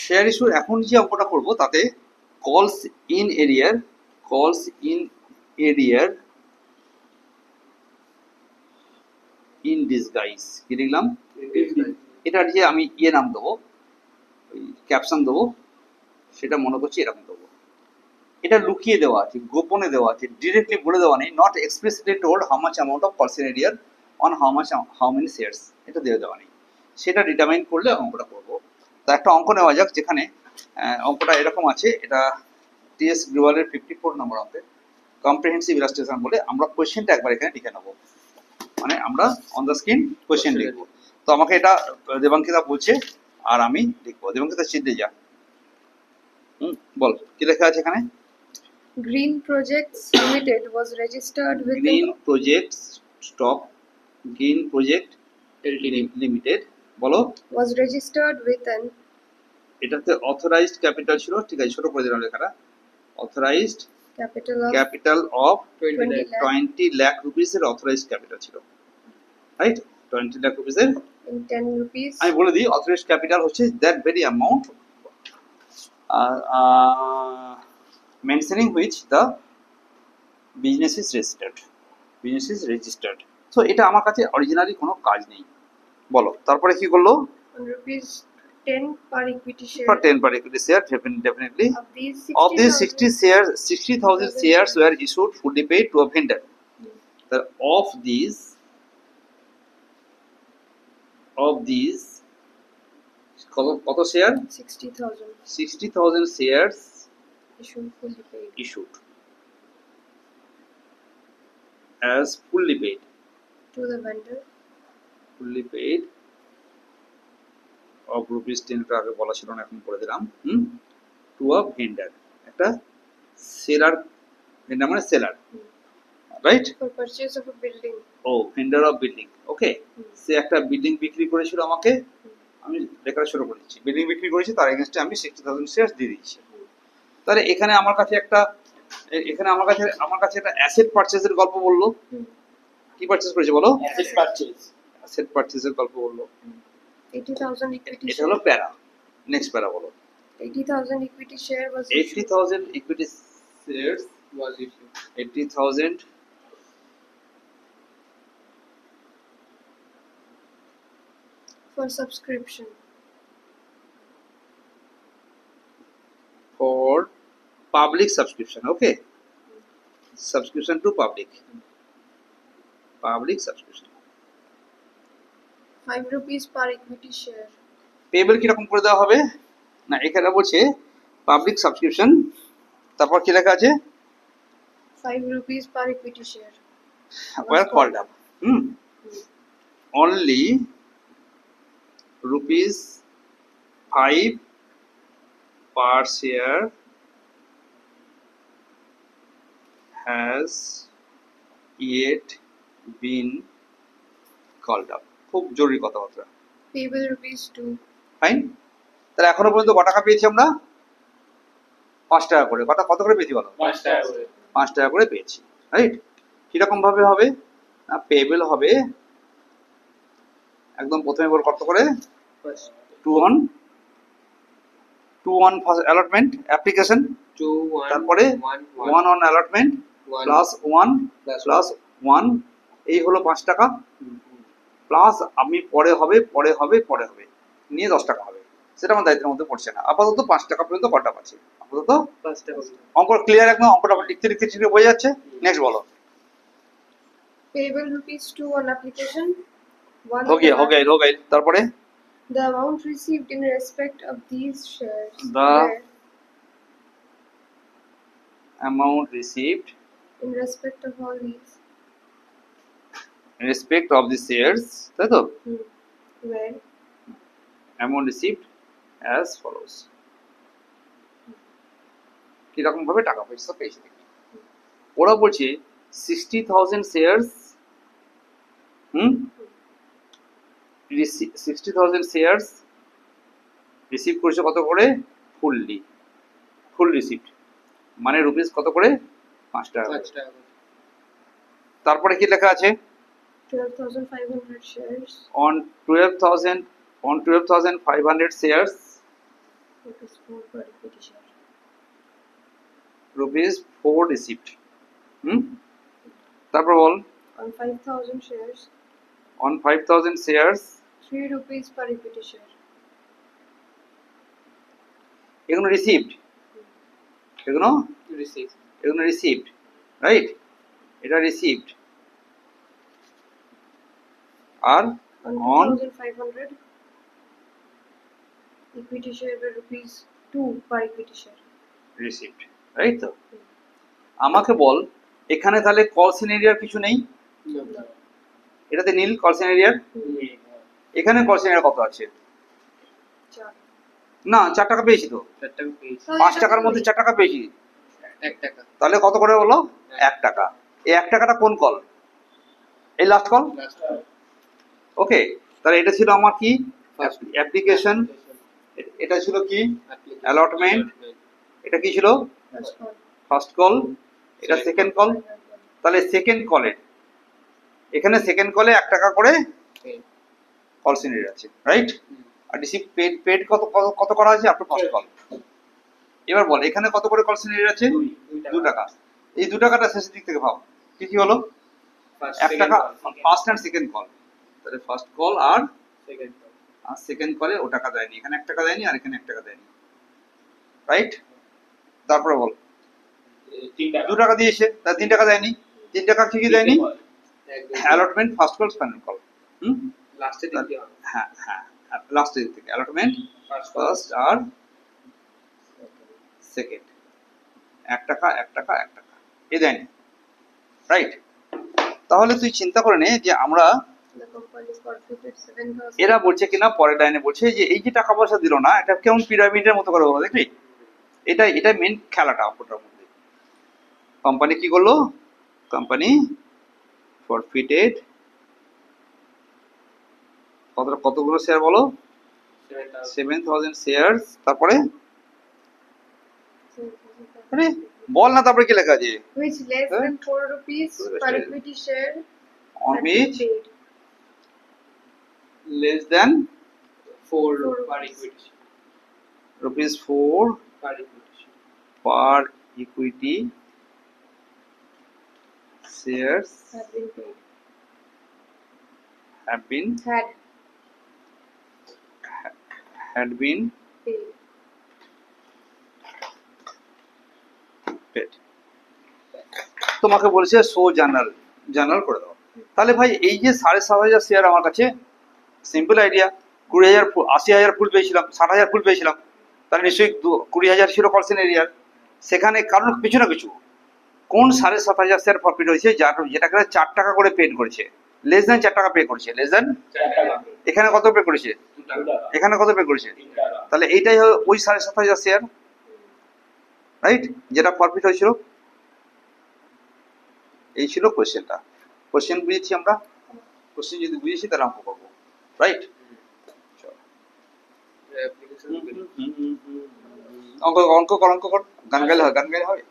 Share ইস্যুর এখন যে অঙ্কটা করবো তাতে কলস ইন এরিয়ার ইন ডিসগাইজ কি লিখলাম, এটার যে আমি নাম দেবো, ক্যাপশন দেবো, সেটা মনে করছি এরকম দেবো। এটা লুকিয়ে দেওয়া আছে, গোপনে দেওয়া আছে, ডিরেক্টলি বলে দেওয়া নেই। Not expressly told how much amount of কলস ইন এরিয়ার অন হাউ মেনি শেয়ার্স, এটা দিয়ে দেওয়া নেই। সেটা ডিটারমাইন করলে অঙ্কটা করবো। তা একটা অঙ্ক নেওয়া যাক, যেখানে অঙ্কটা এরকম আছে। এটা টিএস গ্লোবালের 54 নম্বর অঙ্কের কম্প্রিহেন্সিভ ইলাস্ট্রেশন বলে। আমরা কোয়েশ্চেনটা একবার এখানে লিখে নেবো, মানে আমরা অন দ্য স্ক্রিন কোয়েশ্চেন লিখবো। তো আমাকে এটা দেবাঙ্কিতা বলছে আর আমি লিখবো। দেবাঙ্কিতা চিনতে যা, বল কি লেখা আছে এখানে। Green Projects Limited was registered with green project stock, green project limited বলো, was registered with an এটাতে অথরাইজড ক্যাপিটাল ছিল, ঠিক আছে ছোট করে দিলাম লেখাটা। Authorised capital of 20 lakh rupees এর অথরাইজড ক্যাপিটাল ছিল, রাইট। 20 লাখ রুপিস এর in 10 rupees. আমি বলে দিই অথরাইজড ক্যাপিটাল হচ্ছে that very amount mentioning which the business is registered. So এটা আমার কাছে অরিজিনালি কোনো কাজ নেই। বলো তারপরে কি করলো, rupees 10 per equity share. For 10 per equity share, definitely. Of these 60,000 shares were issued fully paid to a vendor. Of these কত share? 60,000 shares issued as fully paid to the vendor. Fully paid of rupees 10 টা আগে বলা ছিল না, এখন করে দিলাম। To a vendor, একটা সেলার, ভেন্ডার মানে seller, right. For purchase of a building. ও ভেন্ডার অফ বিল্ডিং, ওকে। সে একটা বিল্ডিং বিক্রি করেছিল আমাকে, আমি লেখাটা শুরু করেছি, বিল্ডিং বিক্রি করেছি, তার এগেইনস্টে আমি 60,000 শেয়ারস দিয়ে দিয়েছি। তাহলে এখানে আমার কাছে একটা অ্যাসেট পারচেজের গল্প বললো। কি পারচেজ করেছে বলো? অ্যাসেট পারচেজের গল্প বললো। 80,000 equity এটা হলো প্যারা। নেক্সট প্যারা বলো। 80,000 equity share was 80,000 equity shares was issued. 80,000 for subscription. For public subscription, okay. Subscription to public subscription. 5 rupees per equity share. Payable কি রকম করে দেওয়া হবে না, এখানে বলছে পাবলিক সাবস্ক্রিপশন, তারপর কি লেখা আছে 5 rupees per equity share were called up. Only rupees 5 per share has yet been called up. খুব জরুরি কথাবার্তা। payable rupees 2. ফাইন। তাহলে এখনো পর্যন্ত কত টাকা পেয়েছি আমরা? 5 টাকা করে। কত করে পেয়েছি বলো? 5 টাকা করে। 5 টাকা করে পেয়েছি, রাইট। কিরকম ভাবে হবে না, পেয়েবল হবে একদম প্রথমে বল কত করে 2-1 ফার্স্ট অ্যালটমেন্ট অ্যাপ্লিকেশন, 2-1 তারপরে 1 অন অ্যালটমেন্ট প্লাস 1 এই হলো 5 টাকা, প্লাস আমি পরে হবে নিয়ে 10 টাকা হবে। সেটা আমার দায়িত্বের মধ্যে পড়ছে না। আপাতত 5 টাকা পর্যন্ত কটা পাচ্ছি, আপাতত 5 টাকা। অঙ্ক ক্লিয়ার একদম, অঙ্কটা লিখতে বোঝা যাচ্ছে। নেক্সট বলো। payable rupees 2 on application. 1 हो गया তারপরে the amount received in respect of these shares. The amount received in respect of all these. In respect of the shares, তাই তো? Where amount received as follows. কি রকম ভাবে টাকা পয়সা পেয়েছে ওরা বলছে 60,000 shares 60,000 shares রিসিভ করেছে কত করে? ফুল রিসিভড মানে রুপিস কত করে? 5 টাকা। তারপরে কি লেখা আছে? 12,500 shares on 12,500 shares Rupees 4 per equity share. Rupees 4 received. তারপর বল On 5,000 shares, on 5000 shares 3 rupees per equity share. এগুলো রিসিভড, এগুলো রিসিভড, রাইট? এটা রিসিভড। আর On on 2,500, equity share were rupees 2 per equity share. Received, right? তো আমাকে বল এখানে তাহলে কল সিনারিয়ার কিছু নেই, এটাতে নীল কল সিনারিয়ার। এখানে কল সিনারিয়ার কত আছে? 4. না, 4 টাকা পেয়েছি তো, 5 টাকার মধ্যে 4 টাকা পেয়েছি, 1 টাকা। তাহলে কত করে হলো? 1 টাকা। এই 1 টাকাটা কোন কল? এই লাস্ট কল। ওকে, তাহলে এটা ছিল আমার কি? অ্যাপ্লিকেশন। এটা ছিল কি? অ্যালটমেন্ট। এটা কি ছিল? First call. First call. এটা সেকেন্ড কল। তাহলে সেকেন্ড কলের এখানে সেকেন্ড কলে 1 টাকা করে কল সিনারি আছে, রাইট? আর রিসিভ পেড কত কত কত করা আছে আপনার ফার্স্ট কল। এবার বল এখানে কত করে কল সিনারি আছে? 2 টাকা। এই 2 টাকাটা শেষের দিক থেকে ভাব কি কি হলো? 1 টাকা ফার্স্ট এন্ড সেকেন্ড কল। তাহলে ফার্স্ট কল আর সেকেন্ড কলে ও টাকা দেয়নি, এখানে 1 টাকা দেয়নি আর এখানে 1 টাকা দেয়নি, রাইট? তারপরে বল 2 টাকা দিয়েছে, তার 3 টাকা দেয়নি, 3 টাকা কি কি দেয়নি? Allotment, first call, final call. লাস্টে দিতে হবে। হ্যাঁ হ্যাঁ, লাস্টের দিক থেকে অ্যালটমেন্ট, ফার্স্ট আর সেকেন্ড। 1 টাকা 1 টাকা 1 টাকা এ দেয়নি, রাইট? তাহলে তুই চিন্তা করে নে যে আমরা The company forfeited 7,000. এরা বলছে কিনা পরের লাইনে বলছে যে এই যে টাকা পয়সা দিল না, এটা কেমন পিরামিডের মতো করে হলো, দেখলি? এটা মেন খেলাটা ওটার মধ্যে। কোম্পানি কি করলো? কোম্পানি ফরফিটেড কতগুলো শেয়ার বলো? 7,000 শেয়ার। তারপরে 7,500. আরে বল না, তারপরে কি লেখা আছে? Which less than 4 rupees per equity share On had which been paid. less than 4 4 per rupees. equity rupees 4 per equity per equity shares Had been paid. have been Had been paid. paid। তোমাকে বলেছে show journal করে দাও। তাহলে ভাই এই যে 7,500 share আমার কাছে, সিম্পল আইডিয়া, 20,000 80,000 ফুল পেয়েছিলাম, 60,000 ফুল পেয়েছিলাম, তাহলে নিশ্চয়ই 20,000 ছিল কল সিনারিয়ার। সেখানে কারণ কিছু না কিছু কোন 7,500 শেয়ার প্রফিট হয়েছে, যেটাকে 4 টাকা করে পেড করেছে, লেস দেন 4 টাকা পে করেছে, লেস দেন। 4 টাকা। এখানে কত পে করেছে? 2 টাকা। এখানে কত পে করেছে? 3 টাকা। তাহলে এইটাই হলো ওই 7,500 শেয়ার, রাইট? যেটা প্রফিট হয়েছিল। এই ছিল কোয়েশ্চেনটা। কোয়েশ্চেন বুঝেছি আমরা, কোয়েশ্চেন যদি বুঝেছি তাহলে অঙ্ক করবো, রাইট? অ্যাপ্লিকেশন অঙ্ক কর, গান গাইলে হবে,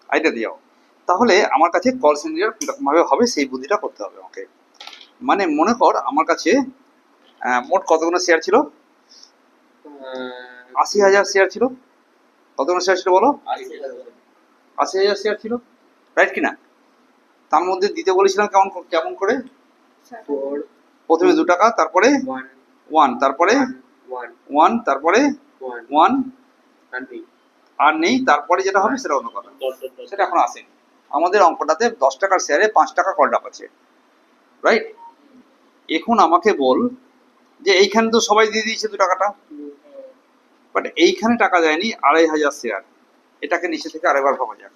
আইডিয়া দিও। তাহলে আমার কাছে কল সিনারিয়ার কিরকম ভাবে হবে সেই বুদ্ধিটা করতে হবে আমাকে। মানে মনে কর আমার কাছে মোট কতগুলো শেয়ার ছিল? 80,000 শেয়ার ছিল। কতগুলো শেয়ার ছিল বলো? 80,000 শেয়ার ছিল, রাইট কিনা? তার মধ্যে দিতে বলেছিলাম কেমন করে? 4 প্রথমে 2 টাকা, তারপরে 1, তারপরে 1, তারপরে 1 আর নেই, তারপরে যেটা হবে সেটা অন্য কথা, সেটা এখন আসেনি। আমাদের অঙ্কটাতে 10 টাকার শেয়ারে 5 টাকা কল ডাপ আছে, রাইট? এখন আমাকে বল যে এইখানে তো সবাই দিয়ে দিয়েছে 2 টাকাটা, বাট এইখানে টাকা দেয়নি 2,500 শেয়ার। এটাকে নিচে থেকে আরেকবার ভাবা যাক।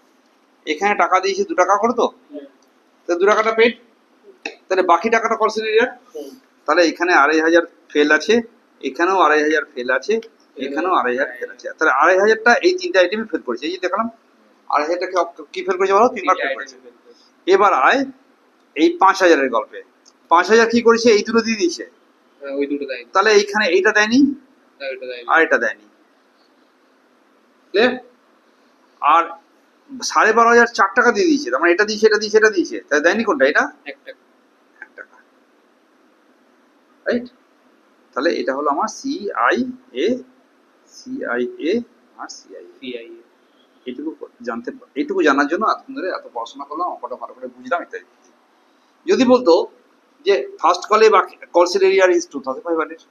এখানে টাকা দিয়েছে 2 টাকা করে, তো 2 টাকাটা পেড, তাহলে বাকি টাকাটা কল সিনারিয়ার। তাহলে এখানে 2,500 ফেল আছে, এখানেও 2,500 ফেল আছে, এখানেও 2,500 ফেল আছে। তাহলে 2,500টা এই তিনটা আইটেমই ফেল করেছে। এই যে দেখলাম 2,500টাকে কি ফেল করেছে বলো? 3বার ফেল করেছে। এবার আয় এই 5,000 এর গল্পে। 5,000 কি করেছে? এই দুটো দিয়ে দিয়েছে, ওই দুটো দেয়। তাহলে এইখানে এইটা দেয়নি ওইটা দেয়। আর এটা দেয়নি, ক্লিয়ার? আর 12,500 4 টাকা দিয়ে দিয়েছে, তার মানে এটা দিয়েছে, এটা দিয়েছে, এটা দিয়েছে, তাই দেয়নি কোনটা? এটা 1 টাকা। 1 টাকা, রাইট? তাহলে এটা হলো আমার CIA সিআইএ আর সিআইএ। CIA এইটুকু জানার জন্য এতক্ষণ ধরে এত পড়াশোনা করলাম, অঙ্কটা ভালো করে বুঝলাম ইত্যাদি। যদি বলতো যে ফার্স্ট কলে বা কলসের এরিয়ার ইজ 2500,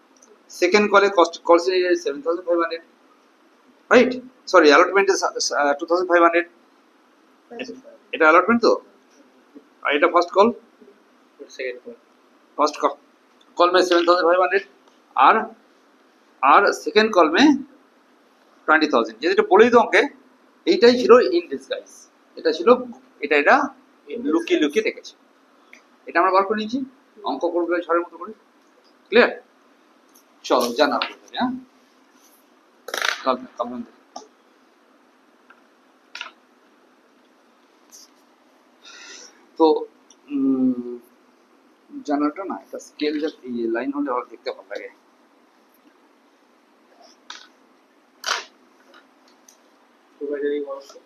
সেকেন্ড কলে কলসের area is 7500, right? Sorry, allotment is 2500, এটা অ্যালটমেন্ট তো, আর এটা first call. Second call first call में 7500 আর আর সেকেন্ড কল মে 20000। যেটা বলেই তো অঙ্কে এইটাই ছিল ইন ডিসগাইজ, এটা ছিল এটা লুকিয়ে লুকিয়ে রেখেছে। এটা আমরা বার করে নিয়েছি, অঙ্ক করবে ঝড়ের মতো করে। ক্লিয়ার? চলো জানা হয়ে যাবে। হ্যাঁ, কাল তো জানাটা না, এটা স্কেল যা লাইন হলে আর দেখতে ভালো লাগে। supervisory also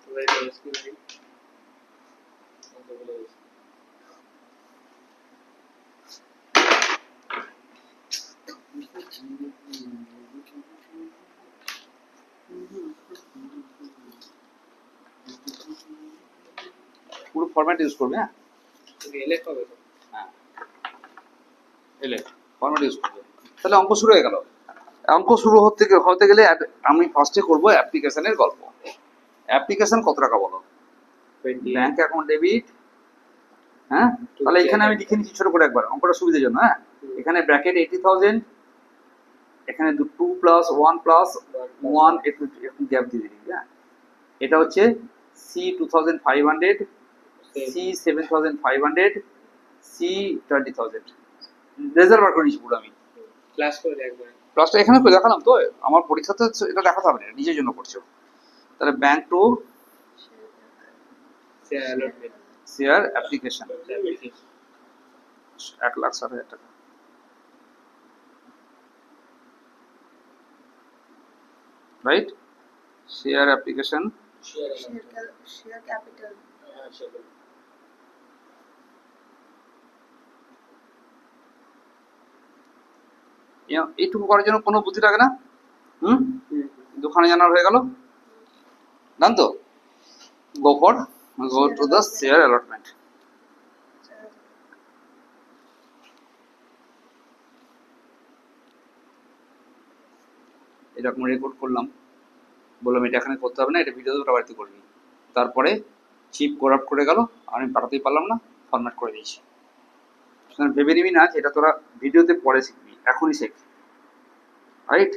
supervisory SQL পুরো ফরম্যাট ইউজ করবে। হ্যাঁ, LF হবে তো। হ্যাঁ, এলে ফরম্যাট ইউজ করবে। তাহলে অঙ্ক শুরু হয়ে গেল। অঙ্ক শুরু হতে গেলে আমি ফার্স্টে করব অ্যাপ্লিকেশনের গল্প। অ্যাপ্লিকেশন কত টাকা বলো? 20 ব্যাংক অ্যাকাউন্ট ডেবিট। হ্যাঁ, তাহলে এখানে আমি লিখে নিচ্ছি ছোট করে একবার অঙ্কটা সুবিধার জন্য। হ্যাঁ, এখানে ব্র্যাকেট 80,000, এখানে 2 প্লাস 1 প্লাস 1 একটু গ্যাপ দিয়ে দিই। হ্যাঁ, এটা হচ্ছে সি 2500, সি 7500, সি 20,000। রেজাল্ট বার করে নিচ্ছি পুরো আমি। ক্লাস করে একবার ক্লাসটা এখানে করে দেখালাম তো, আমার পরীক্ষাতে এটা দেখাতে হবে না, নিজের জন্য করছো। তাহলে bank to allotment share application application 1,60,000 টাকা। Right? Share application share capital. এইটুকু করার জন্য কোনো বুদ্ধি লাগে না। দুখানে জানার হয়ে গেল, জান তো। Go to the share allotment. এরকম রেকর্ড করলাম, বললাম এটা এখানে করতে হবে না, এটা ভিডিওতে ওটা বাড়িতে করবি। তারপরে চিপ করাপ্ট করে গেল, আমি পাঠাতেই পারলাম না, ফরম্যাট করে দিয়েছি। ভেবে নিবি না যে এটা তোরা ভিডিওতে পরে শিখবি, এখনই শেখ। রাইট?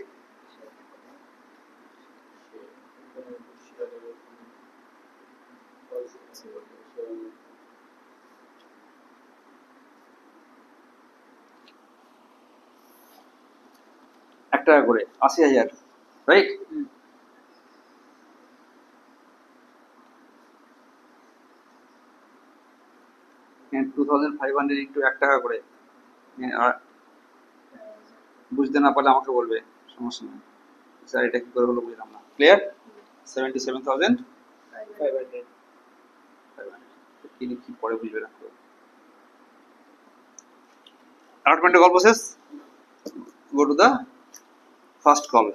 এক টাকা করে 80,000। রাইট? হ্যাঁ, 2500 ইন্টু 1 টাকা করে। আর বুঝতে না পারলে আমাকে বলবে, সমস্যা নেই স্যার এটা কি করে হলো বুঝলাম না। ক্লিয়ার? 77,500 কি লিখি পরে বুঝবে না। অ্যালটমেন্টের গল্প শেষ। Go to the first call.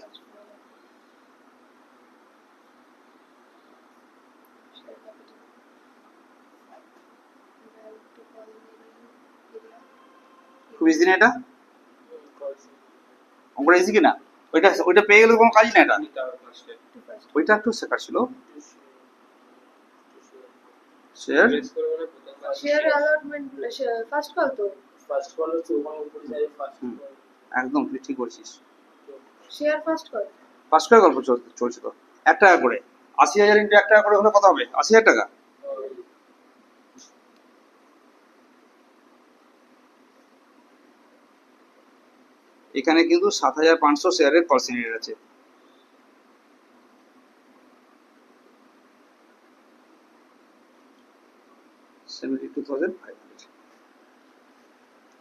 খুব ইজি না এটা? অঙ্কটা ইজি কিনা? ওইটা পেয়ে গেলে কোনো কাজই না এটা। ওইটা একটু শেখার ছিল। Share Share allotment, first call তো। ফার্স্ট কল হচ্ছে ওখানে উপরে যায় ফার্স্ট কল একদম তুই ঠিক বলছিস। Share first call. First call গল্প চলছে তো। 1 টাকা করে 80,000 ইন্টু 1 টাকা করে হলে কত হবে? 80,000 টাকা। এখানে কিন্তু 7,500 শেয়ারের পার্সেন্টেজ আছে।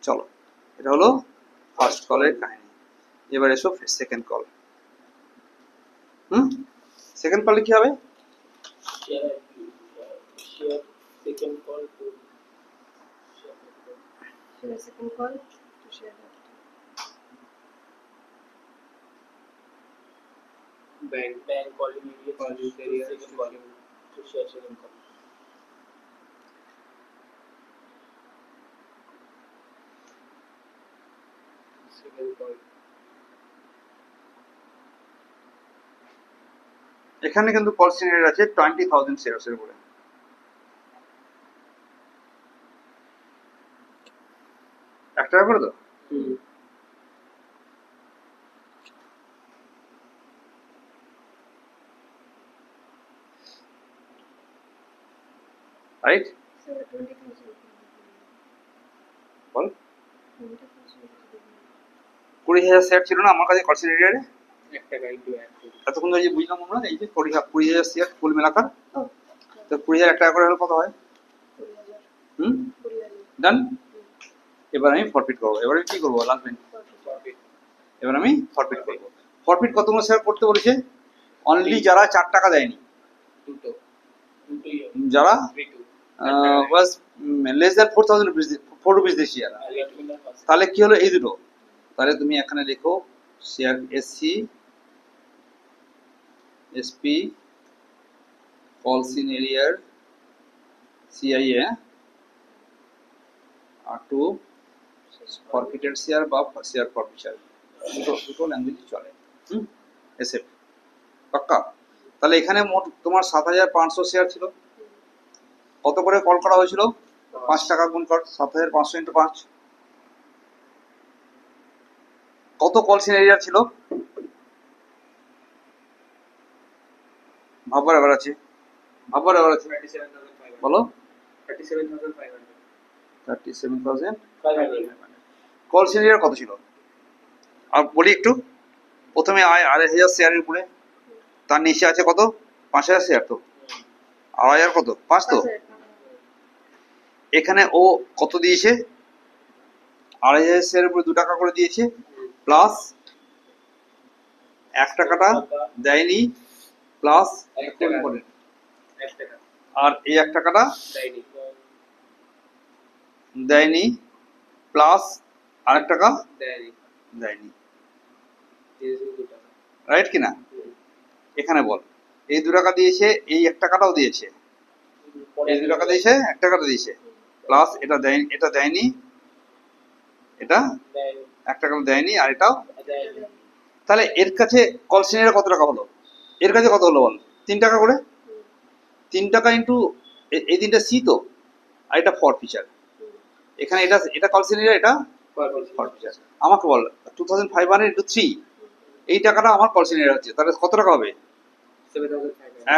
চলো, এটা হলো ফার্স্ট কলের কাহিনী। এবার এসো সেকেন্ড কল। সেকেন্ড কলে কি হবে? Share second call to Share second call to share capital. bank call immediate second call to share second call. Second call. এখানে কিন্তু কল সিনিয়র আছে 20,000 শেয়ারস এর উপরে। এক টাকা করে তো রাইট So 20,000. বল 20,000. 20,000 শেয়ার ছিল না আমার কাছে কল সিনিয়রে, 1 টাকা into 1 এতক্ষণ ধরে যে বুঝলাম আমরা এই যে 20,000 শেয়ার ফুল মেলাকার, Oh, তো 20,000 এক টাকা করে হলে কত হয়? 20,000. হুম 20,000. ডান। এবার আমি ফরফিট করবো। এবার আমি কি করবো লাস্ট, profit. এবার আমি ফরফিট করবো। ফরফিট কতগুলো শেয়ার করতে বলেছে? অনলি যারা 4 টাকা দেয়নি, Into যারা 3 was less than 4,000 rupees, 4 rupees দিয়ে শেয়ার। তাহলে কি হলো এই দুটো? তাহলে তুমি এখানে লেখো share SC SP call senior CIA আর টু ফরফিটেড শেয়ার বা শেয়ার ফরফিচার, দুটো ল্যাঙ্গুয়েজ চলে। এসএফ পাক্কা। তাহলে এখানে মোট তোমার 7,500 শেয়ার ছিল। কত করে কল করা হয়েছিল? 5 টাকা গুণ কর 7,500 ইন্টু 5। কত কল সিনিয়র ছিল? ভাববার এবার আছে, ভাববার এবার আছে, 37,500 বলো 37,500 37,500 কল সিনিয়র কত ছিল? আর বলি একটু, প্রথমে আয় 2,500 শেয়ারের উপরে, তার নিচে আছে কত? 5,000 শেয়ার। তো 2,500 কত? 5 তো। এখানে ও কত দিয়েছে? 2,500 শেয়ারের উপরে 2 টাকা করে দিয়েছে, প্লাস 1 টাকাটা দেয়নি, প্লাস 1 টাকা আর এই 1 টাকাটা দেয়নি দেয়নি, প্লাস আরেক টাকা দেয়নি দেয়নি, দিয়েছে 2 টাকা। রাইট কিনা? এখানে বল, এই 2 টাকা দিয়েছে, এই 1 টাকাটাও দিয়েছে, এই 2 টাকা দিয়েছে, 1 টাকাটা দিয়েছে, প্লাস এটা দেয়নি, এটা দেয়নি, এটা দেয়নি 1 টাকা দেয়নি, আর এটাও। দেয়নি। তাহলে এর কাছে কল সিনিয়র কত টাকা হলো? এর কাছে কত হলো বল? 3 টাকা করে। 3 টাকা ইন্টু এই 3টা সি তো, আর এটা ফর ফিচার। এখানে এটা এটা কল সিনিয়র, এটা ফর ফিচার। আমাকে বল 2,500 ইন্টু 3, এই টাকাটা আমার কল সিনিয়র হচ্ছে, তাহলে কত টাকা হবে? 7,500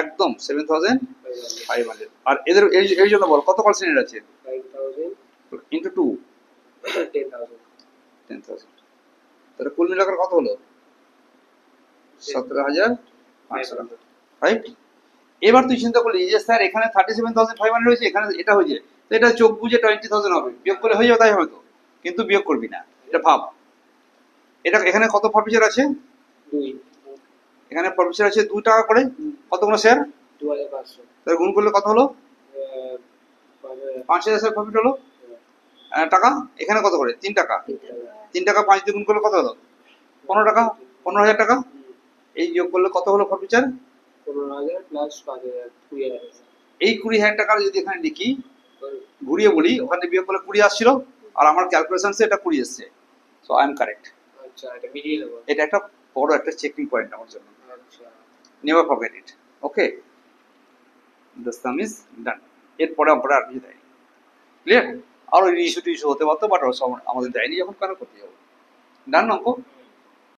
একদম 7,500। আর এদের এই জন্য বল কত কল সিনিয়র আছে? 5,000 ইন্টু 2 10,000 10,000। তাহলে কুল মিলাকার কত হলো? 17,500 টাকা, রাইট? এবার তুই চিন্তা করলি যে স্যার এখানে 37,500 হয়েছে, এখানে এটা হয়েছে, তো এটা চোখ বুঝে 20,000 হবে, বিয়োগ করে হয়ে যাবে, তাই হয়তো, কিন্তু বিয়োগ করবি না, এটা ভাব। এটা এখানে কত ফরফিচার আছে? 2 এখানে ফরফিচার আছে 2 টাকা করে, কতগুলো শেয়ার? 2,500 তাহলে গুণ করলে কত হলো? 5,000 শেয়ার প্রফিট হলো। টাকা এখানে কত করে? 3 টাকা। 3 টাকা 5 দিয়ে গুণ করলে কত হলো? 15 টাকা, 15,000 টাকা। এই যোগ করলে কত হলো ফরফিচার? 15,000 প্লাস 5,000 20,000। এই 20,000 টাকা যদি এখানে লিখি, ঘুরিয়ে বলি, ওখানে বিয়োগ করলে 20 আসছিল, আর আমার ক্যালকুলেশনসে এটা 20 এসছে, সো আই এম কারেক্ট। আচ্ছা, এটা মিলিয়ে নেব। এটা একটা বড় একটা চেকিং পয়েন্ট আমার জন্য, আচ্ছা, never forget it. Okay, the some is done. এরপরে আমরা আর কিছু দেয়নি, ক্লিয়ার? আরো ইস্যু টিস্যু হতে পারতো, বাট আমাদের দেয়নি, যখন কেন করতে যাবো? ডান অঙ্ক।